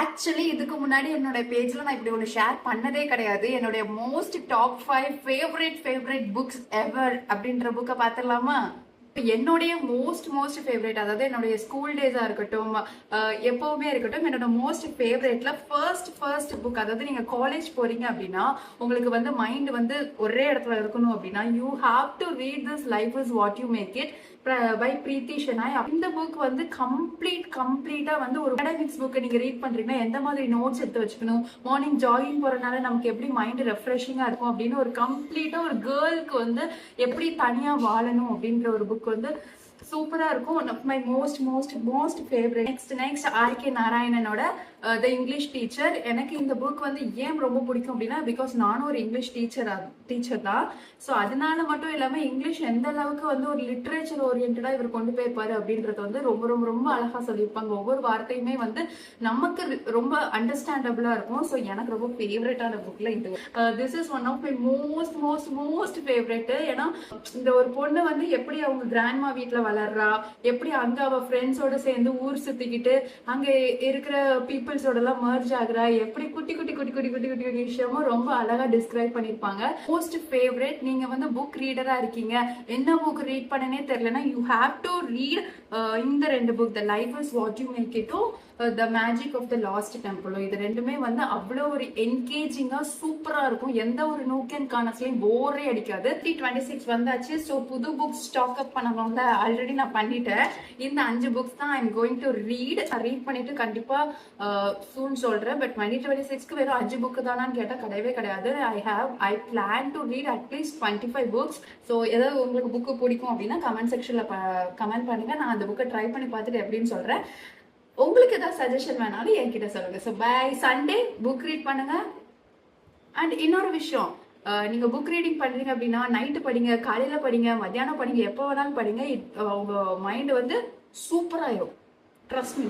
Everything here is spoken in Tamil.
ஆக்சுவலி இதுக்கு முன்னாடி என்னோட பேஜ்ல நான் இப்படி ஒன்று ஷேர் பண்ணதே கிடையாது. என்னுடைய மோஸ்ட் டாப் 5 ஃபேவரட் புக்ஸ் எவர் அப்படின்ற புக்கை பார்த்துடலாமா? என்னுடைய மோஸ்ட் ஃபேவரட், அதாவது என்னுடைய ஸ்கூல் டேஸா இருக்கட்டும், எப்பவுமே இருக்கட்டும், என்னோட மோஸ்ட் ஃபேவரட்ல ஃபர்ஸ்ட் புக், அதாவது நீங்க காலேஜ் போறீங்க அப்படின்னா உங்களுக்கு வந்து மைண்ட் வந்து ஒரே இடத்துல இருக்கணும் அப்படின்னா you have to read this life is what you make it by Preeti Shenoy. இந்த புக் வந்து கம்ப்ளீட்டா வந்து ஒரு அகாடமிக்ஸ் புக்கை நீங்க ரீட் பண்றீங்கன்னா எந்த மாதிரி நோட்ஸ் எடுத்து வச்சுக்கணும், மார்னிங் ஜாகிங் போறதுனால நமக்கு எப்படி மைண்ட் ரெஃப்ரெஷிங்கா இருக்கும் அப்படின்னு ஒரு கம்ப்ளீட்டா ஒரு கேர்ளுக்கு வந்து எப்படி தனியா வாழணும் அப்படின்ற ஒரு புக் வந்து சூப்பரா இருக்கும். One of my most favourite. Next R. நாராயணனோட த இங்கிலீஷ் டீச்சர். எனக்கு இந்த புக் வந்து ஏன் ரொம்ப பிடிக்கும் அப்படின்னா, பிகாஸ் நானும் ஒரு இங்கிலீஷ் டீச்சர் தான். ஸோ அதனால மட்டும் இல்லாம இங்கிலீஷ் எந்த அளவுக்கு வந்து ஒரு லிட்ரேச்சர் ஓரியன்டா இவர் கொண்டு போயிருப்பாரு அப்படின்றது வந்து ரொம்ப அழகா சொல்லியிருப்பாங்க. ஒவ்வொரு வார்த்தையுமே வந்து நமக்கு ரொம்ப அண்டர்ஸ்டாண்டபிளா இருக்கும். ஸோ எனக்கு ரொம்ப ஃபேவரட்டான புக்ல இது. This is one of my most favourite. ஏன்னா இந்த ஒரு பொண்ணு வந்து எப்படி அவங்க கிராண்ட்மா வீட்டுல வளர்றா, எப்படி அங்க அவ ஃப்ரெண்ட்ஸோட சேர்ந்து ஊர் சுத்திக்கிட்டு அங்க இருக்கிற பீப்புள்ஸோட எல்லாம் மர்ஜ் ஆகுறா, எப்படி குட்டி விஷயமும் ரொம்ப அழகா டிஸ்கிரைப் பண்ணிருப்பாங்க. Most favourite. நீங்க வந்து புக் ரீடரா இருக்கீங்க, என்ன புக் ரீட் பண்ணனே தெரியலனா யூ ஹாவ் டு ரீட் இந்த 2 book, the life is what you make it, the magic of the lost temple. இது ரெண்டுமே வந்து அவ்வளோ ஒரு என்கேஜிங்கா சூப்பரா இருக்கும். எந்த ஒரு நூக் அண்ட் கார்னர்ஸ்லயும் போரே அடிக்காது. 2026 வந்தாச்சு. ஸோ புது புக்ஸ் ஸ்டாக் அப் பண்ணணும்ல, ஆல்ரெடி நான் பண்ணிட்டேன். இந்த 5 புக்ஸ் தான் ஐம் கோயிங் டு ரீட் பண்ணிட்டு கண்டிப்பா சூன் சொல்றேன். பட் 2026க்கு வெறும் 5 புக்கு தானான்னு கேட்டா கிடையவே கிடையாது. ஐ plan to read at least 25 books. So ஏதாவது உங்களுக்கு புக்கு பிடிக்கும் அப்படின்னா கமெண்ட் செக்ஷன்ல கமெண்ட் பண்ணுங்க. நான் அந்த புக்கை ட்ரை பண்ணி பார்த்துட்டு எப்படின்னு சொல்றேன். உங்களுக்கு ஏதாவது சஜஷன் வேணாலும் என்கிட்ட சொல்லுங்க. So by Sunday book read பண்ணுங்க. அண்ட் இன்னொரு விஷயம், நீங்க புக் ரீடிங் பண்றீங்க அப்படின்னா நைட்டு படிங்க, காலையில படிங்க, மத்தியானம் படிங்க, எப்போ வேணாலும் படிங்க. உங்க மைண்ட் வந்து சூப்பராயிரும். Trust me.